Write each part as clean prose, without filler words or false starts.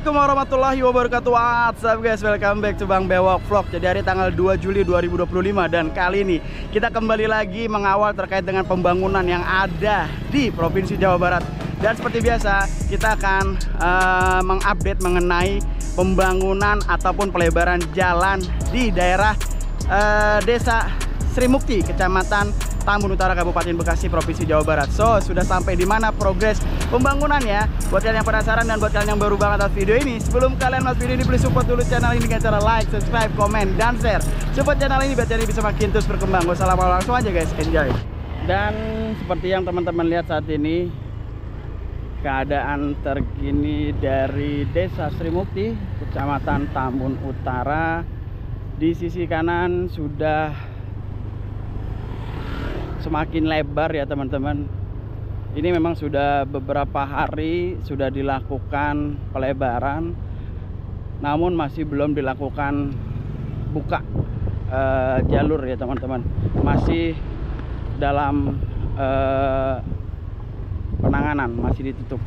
Assalamualaikum warahmatullahi wabarakatuh. What's up guys, welcome back to Bang Bewok Vlog. Jadi hari tanggal 2 Juli 2025 dan kali ini kita kembali lagi mengawal terkait dengan pembangunan yang ada di Provinsi Jawa Barat. Dan seperti biasa kita akan mengupdate mengenai pembangunan ataupun pelebaran jalan di daerah Desa Sri Mukti, Kecamatan Tambun Utara, Kabupaten Bekasi, Provinsi Jawa Barat. So, sudah sampai di mana progres pembangunannya? Buat kalian yang penasaran dan buat kalian yang baru banget atas video ini, sebelum kalian masuk video ini, please support dulu channel ini dengan cara like, subscribe, komen, dan share. Support channel ini biar channel ini bisa makin terus berkembang. Gak usah lama, langsung aja guys, enjoy. Dan seperti yang teman-teman lihat saat ini, keadaan terkini dari Desa Sri Mukti, Kecamatan Tambun Utara. Di sisi kanan sudah semakin lebar ya teman-teman. Ini memang sudah beberapa hari sudah dilakukan pelebaran, namun masih belum dilakukan buka jalur ya teman-teman. Masih dalam penanganan, masih ditutup.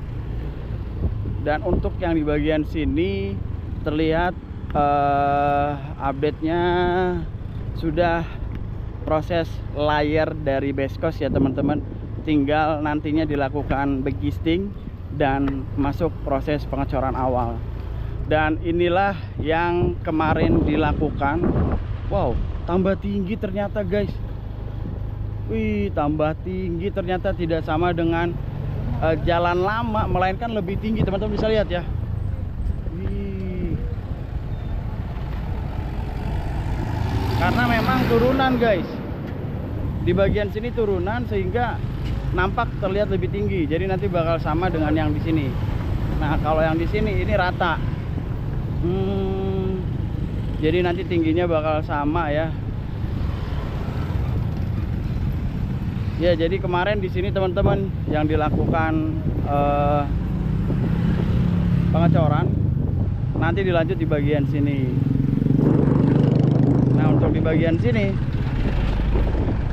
Dan untuk yang di bagian sini terlihat update-nya sudah proses layer dari beskos ya teman-teman. Tinggal nantinya dilakukan backgisting dan masuk proses pengecoran awal. Dan inilah yang kemarin dilakukan. Wow, tambah tinggi ternyata guys. Wih, tambah tinggi ternyata, tidak sama dengan jalan lama, melainkan lebih tinggi, teman-teman bisa lihat ya. Wih. Karena memang turunan guys. Di bagian sini turunan sehingga nampak terlihat lebih tinggi. Jadi nanti bakal sama dengan yang di sini. Nah, kalau yang di sini ini rata. Jadi nanti tingginya bakal sama ya. Ya, jadi kemarin di sini teman-teman yang dilakukan pengecoran, nanti dilanjut di bagian sini. Nah, untuk di bagian sini,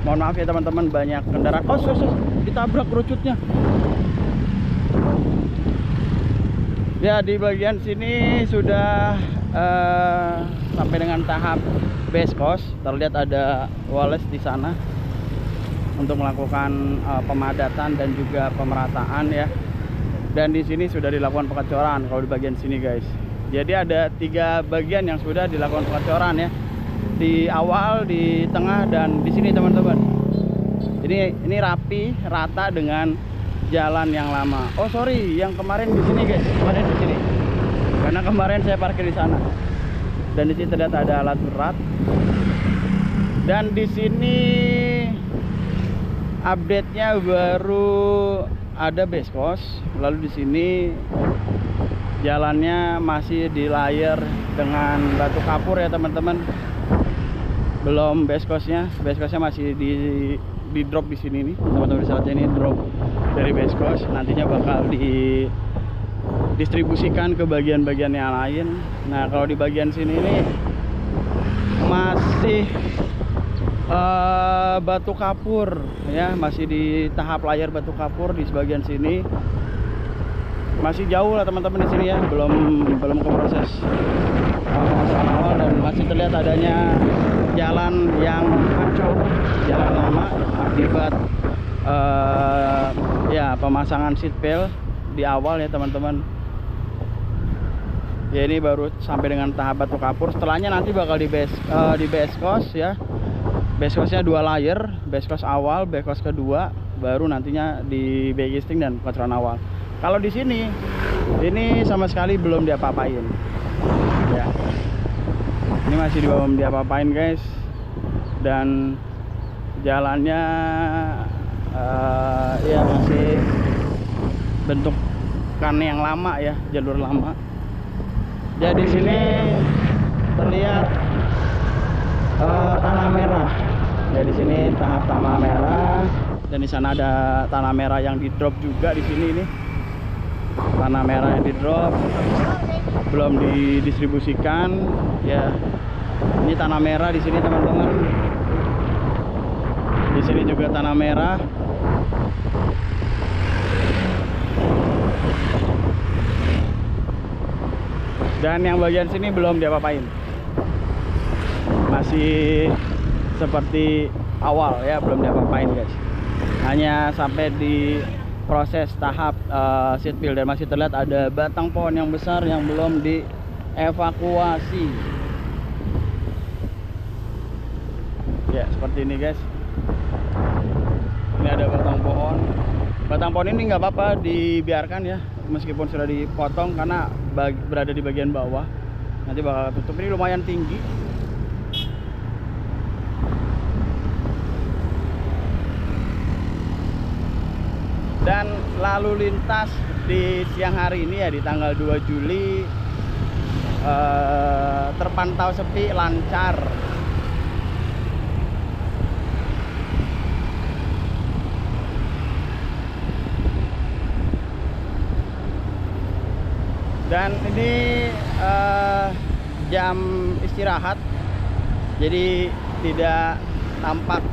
mohon maaf ya teman-teman, banyak kendaraan. Oh, ditabrak kerucutnya. Ya, di bagian sini sudah sampai dengan tahap beskos. Terlihat ada wales di sana untuk melakukan pemadatan dan juga pemerataan ya. Dan di sini sudah dilakukan pengecoran kalau di bagian sini guys. Jadi ada 3 bagian yang sudah dilakukan pengecoran ya. Di awal, di tengah, dan di sini teman-teman. Ini rapi, rata dengan jalan yang lama. Oh sorry, yang kemarin di sini guys, kemarin di sini. Karena kemarin saya parkir di sana. Dan di sini terlihat ada alat berat. Dan di sini update-nya baru ada beskos. Lalu di sini jalannya masih di layer dengan batu kapur ya teman-teman. Belum beskosnya masih di drop di sini nih teman-teman. Bisa lihat ini drop dari beskos, nantinya bakal didistribusikan ke bagian-bagian yang lain. Nah, kalau di bagian sini ini masih batu kapur ya, masih di tahap layar batu kapur di sebagian sini. Masih jauh lah teman-teman di sini ya, belum ke proses awal, dan masih terlihat adanya jalan yang hancur, jalan lama akibat ya pemasangan seat belt di awal ya teman-teman. Ya, ini baru sampai dengan tahap batu kapur. Setelahnya nanti bakal di beskos ya. Beskosnya 2 layer, beskos awal, beskos kedua, baru nantinya di backgisting dan pengecoran awal. Kalau di sini ini sama sekali belum diapa-apain ya. Ini masih belum diapa-apain guys. Dan jalannya ya masih bentukan yang lama ya, jalur lama. Jadi di sini terlihat tanah merah. Ya, di sini tahap tanah merah, dan di sana ada tanah merah yang di drop juga di sini. Ini tanah merah yang di drop, belum didistribusikan ya. Ini tanah merah di sini teman-teman. Di sini juga tanah merah. Dan yang bagian sini belum diapa-apain, masih seperti awal ya, belum diapa-apain guys. Hanya sampai di proses tahap seat peel, dan masih terlihat ada batang pohon yang besar yang belum dievakuasi. Ya seperti ini guys. Ini ada batang pohon. Batang pohon ini nggak apa-apa dibiarkan ya, meskipun sudah dipotong, karena berada di bagian bawah. Nanti bakal tutup. Ini lumayan tinggi. Dan lalu lintas di siang hari ini ya, di tanggal 2 Juli terpantau sepi, lancar. Dan ini jam istirahat, jadi tidak tampak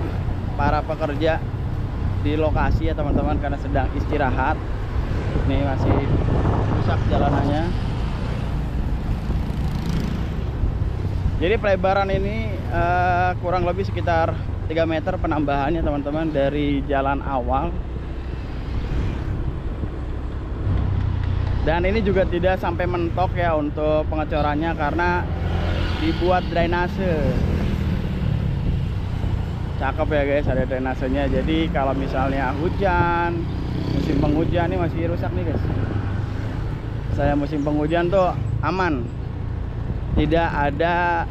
para pekerja di lokasi ya teman-teman, karena sedang istirahat. Ini masih rusak jalanannya. Jadi pelebaran ini kurang lebih sekitar 3 meter penambahannya teman-teman dari jalan awal. Dan ini juga tidak sampai mentok ya untuk pengecorannya, karena dibuat drainase. Cakep ya guys, ada drainasenya. Jadi kalau misalnya hujan, musim penghujan, ini masih rusak nih guys. Saya musim penghujan tuh aman, tidak ada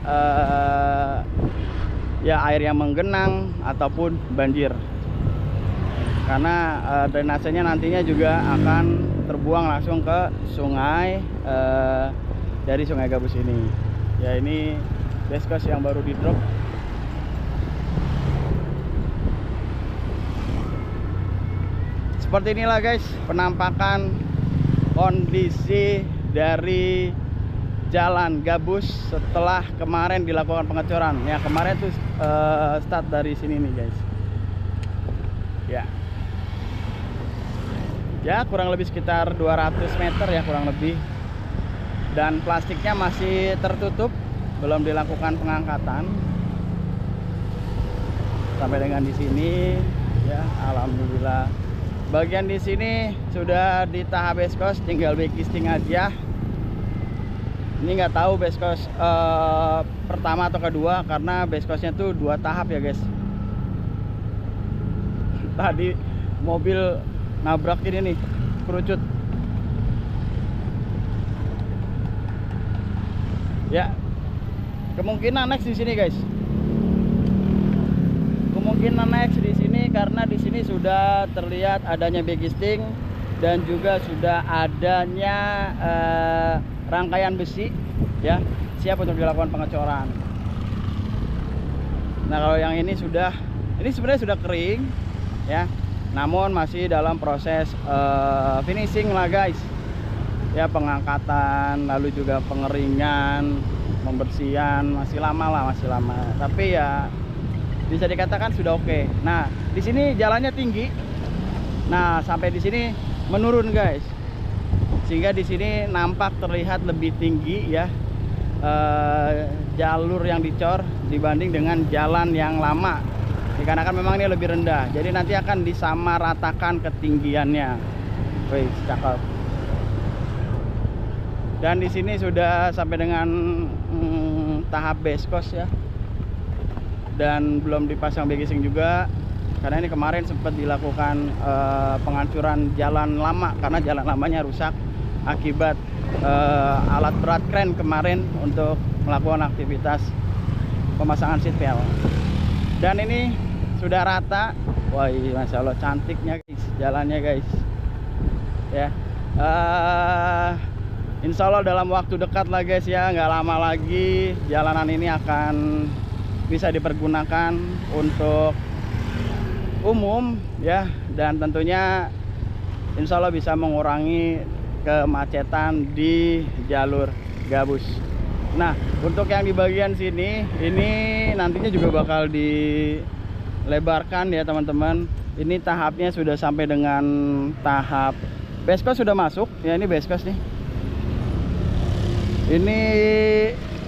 ya air yang menggenang ataupun banjir, karena drainasenya nantinya juga akan terbuang langsung ke sungai dari Sungai Gabus ini. Ya ini base coast yang baru di drop. Seperti inilah guys penampakan kondisi dari Jalan Gabus setelah kemarin dilakukan pengecoran. Ya kemarin tuh start dari sini nih guys. Ya kurang lebih sekitar 200 meter ya kurang lebih. Dan plastiknya masih tertutup, belum dilakukan pengangkatan. Sampai dengan di sini ya, alhamdulillah. Bagian di sini sudah di tahap base coast, tinggal backisting aja. Ini nggak tahu base coast pertama atau kedua, karena base coastnya tuh 2 tahap ya guys. Tadi mobil nabrak ini nih, kerucut. Ya, kemungkinan next di sini guys. Kemungkinan next di sini karena di sini sudah terlihat adanya backisting dan juga sudah adanya rangkaian besi ya, siap untuk dilakukan pengecoran. Nah kalau yang ini sebenarnya sudah kering ya, namun masih dalam proses finishing lah guys ya, pengangkatan lalu juga pengeringan, pembersihan, masih lama, tapi ya bisa dikatakan sudah oke. Nah di sini jalannya tinggi, nah sampai di sini menurun guys, sehingga di sini nampak terlihat lebih tinggi ya jalur yang dicor dibanding dengan jalan yang lama, dikarenakan memang ini lebih rendah, jadi nanti akan disamaratakan ketinggiannya. Wih cakep. Dan di sini sudah sampai dengan tahap base coast ya, dan belum dipasang backisting juga, karena ini kemarin sempat dilakukan penghancuran jalan lama, karena jalan lamanya rusak akibat alat berat kren kemarin untuk melakukan aktivitas pemasangan seat peel. Dan ini sudah rata. Wah masya Allah cantiknya guys jalannya guys ya. Insya Allah dalam waktu dekat lah guys ya, nggak lama lagi jalanan ini akan bisa dipergunakan untuk umum ya, dan tentunya insya Allah bisa mengurangi kemacetan di jalur Gabus. Nah untuk yang di bagian sini ini nantinya juga bakal dilebarkan ya teman-teman. Ini tahapnya sudah sampai dengan tahap base coast sudah masuk ya, ini base coast nih Ini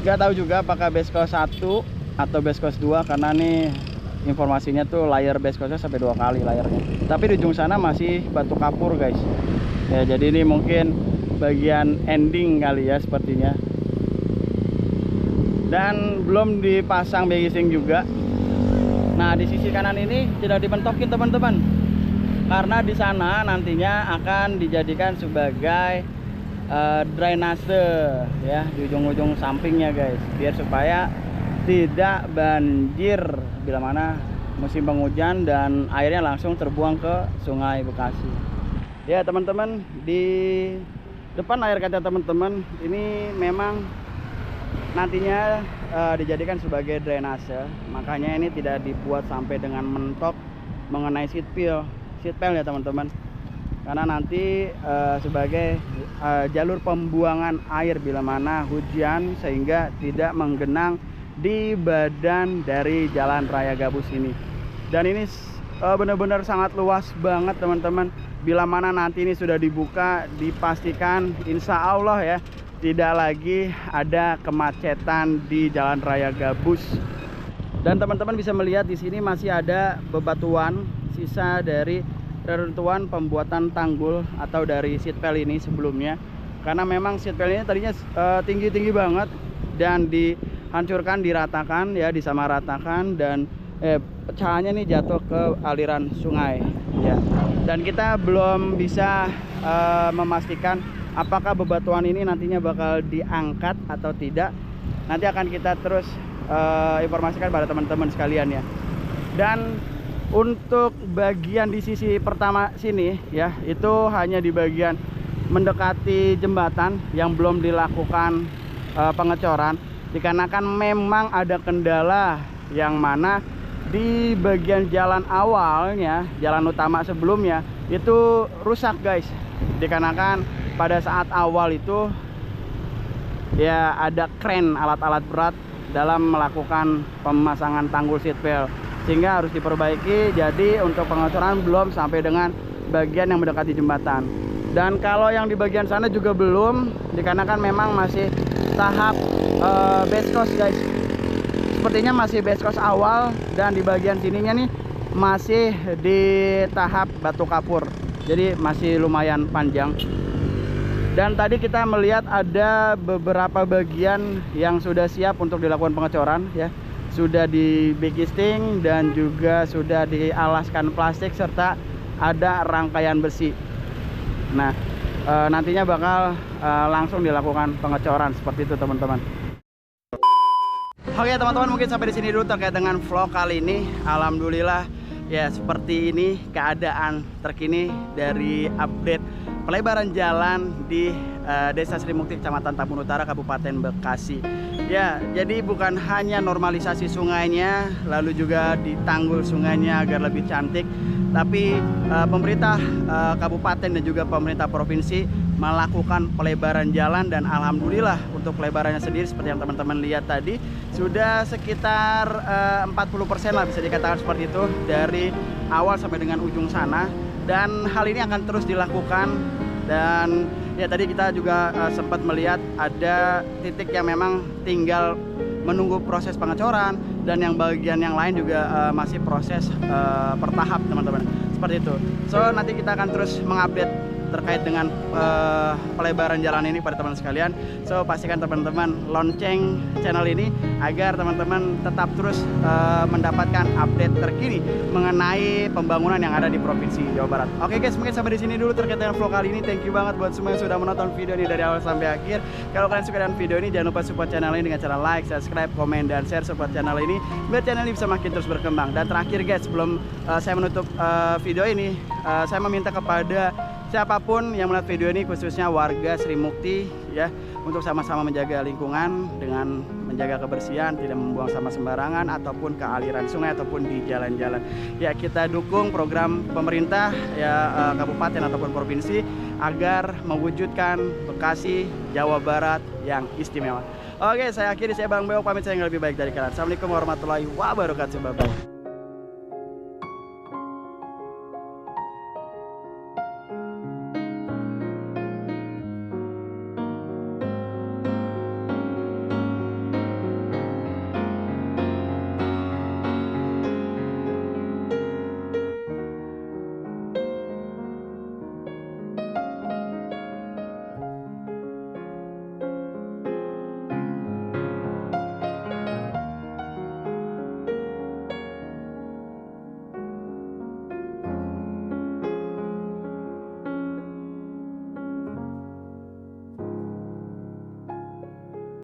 nggak tahu juga apakah base coast 1 atau base coast 2, karena nih informasinya tuh layar base coastnya sampai 2 kali layarnya. Tapi di ujung sana masih batu kapur guys. Ya jadi ini mungkin bagian ending kali ya sepertinya. Dan belum dipasang bagising juga. Nah di sisi kanan ini tidak dibentokin teman-teman, karena di sana nantinya akan dijadikan sebagai drainase ya di ujung-ujung sampingnya guys, biar supaya tidak banjir bila mana musim penghujan dan airnya langsung terbuang ke Sungai Bekasi. Ya teman-teman, di depan air kaca teman-teman ini memang nantinya dijadikan sebagai drainase, makanya ini tidak dibuat sampai dengan mentok mengenai seat pill ya teman-teman, karena nanti sebagai jalur pembuangan air bila mana hujan, sehingga tidak menggenang di badan dari jalan raya gabus ini. Dan ini benar-benar sangat luas banget teman-teman. Bila mana nanti ini sudah dibuka, dipastikan insya Allah ya tidak lagi ada kemacetan di jalan raya gabus. Dan teman-teman bisa melihat di sini masih ada bebatuan sisa dari reruntuhan pembuatan tanggul atau dari seat pile ini sebelumnya, karena memang seat pile ini tadinya tinggi-tinggi banget dan dihancurkan, diratakan ya, disamaratakan, dan pecahannya nih jatuh ke aliran sungai ya. Dan kita belum bisa memastikan apakah bebatuan ini nantinya bakal diangkat atau tidak. Nanti akan kita terus informasikan pada teman-teman sekalian ya. Dan untuk bagian di sisi pertama sini ya, itu hanya di bagian mendekati jembatan yang belum dilakukan pengecoran, dikarenakan memang ada kendala yang mana di bagian jalan awalnya, jalan utama sebelumnya itu rusak guys, dikarenakan pada saat awal itu ya ada kren, alat-alat berat dalam melakukan pemasangan tanggul seat pile, sehingga harus diperbaiki. Jadi untuk pengecoran belum sampai dengan bagian yang mendekati jembatan. Dan kalau yang di bagian sana juga belum, dikarenakan memang masih tahap base coast guys. Sepertinya masih base coast awal, dan di bagian sininya nih masih di tahap batu kapur. Jadi masih lumayan panjang. Dan tadi kita melihat ada beberapa bagian yang sudah siap untuk dilakukan pengecoran ya. Sudah di backisting dan juga sudah dialaskan plastik serta ada rangkaian besi. Nah nantinya bakal langsung dilakukan pengecoran seperti itu teman-teman. Oke teman-teman, mungkin sampai di sini dulu terkait dengan vlog kali ini. Alhamdulillah ya, seperti ini keadaan terkini dari update pelebaran jalan di Desa Sri Mukti, Kecamatan Tambun Utara, Kabupaten Bekasi. Ya, jadi bukan hanya normalisasi sungainya, lalu juga ditanggul sungainya agar lebih cantik, tapi pemerintah kabupaten dan juga pemerintah provinsi melakukan pelebaran jalan. Dan alhamdulillah untuk pelebarannya sendiri seperti yang teman-teman lihat tadi sudah sekitar 40% lah bisa dikatakan seperti itu, dari awal sampai dengan ujung sana. Dan hal ini akan terus dilakukan. Dan ya tadi kita juga sempat melihat ada titik yang memang tinggal menunggu proses pengecoran, dan yang bagian yang lain juga masih proses bertahap teman-teman, seperti itu. So nanti kita akan terus mengupdate terkait dengan pelebaran jalan ini pada teman sekalian. So pastikan teman-teman lonceng channel ini agar teman-teman tetap terus mendapatkan update terkini mengenai pembangunan yang ada di Provinsi Jawa Barat. Oke guys, mungkin sampai di sini dulu terkait dengan vlog kali ini. Thank you banget buat semua yang sudah menonton video ini dari awal sampai akhir. Kalau kalian suka dengan video ini, jangan lupa support channel ini dengan cara like, subscribe, komen, dan share support channel ini biar channel ini bisa makin terus berkembang. Dan terakhir guys, sebelum saya menutup video ini, saya meminta kepada siapapun yang melihat video ini, khususnya warga Sri Mukti ya, untuk sama-sama menjaga lingkungan dengan menjaga kebersihan, tidak membuang sampah sembarangan ataupun ke aliran sungai ataupun di jalan-jalan. Ya, kita dukung program pemerintah ya, kabupaten ataupun provinsi agar mewujudkan Bekasi, Jawa Barat yang istimewa. Oke, saya akhiri, saya Bang Beo pamit, saya yang lebih baik dari kalian. Assalamualaikum warahmatullahi wabarakatuh. Bye bye.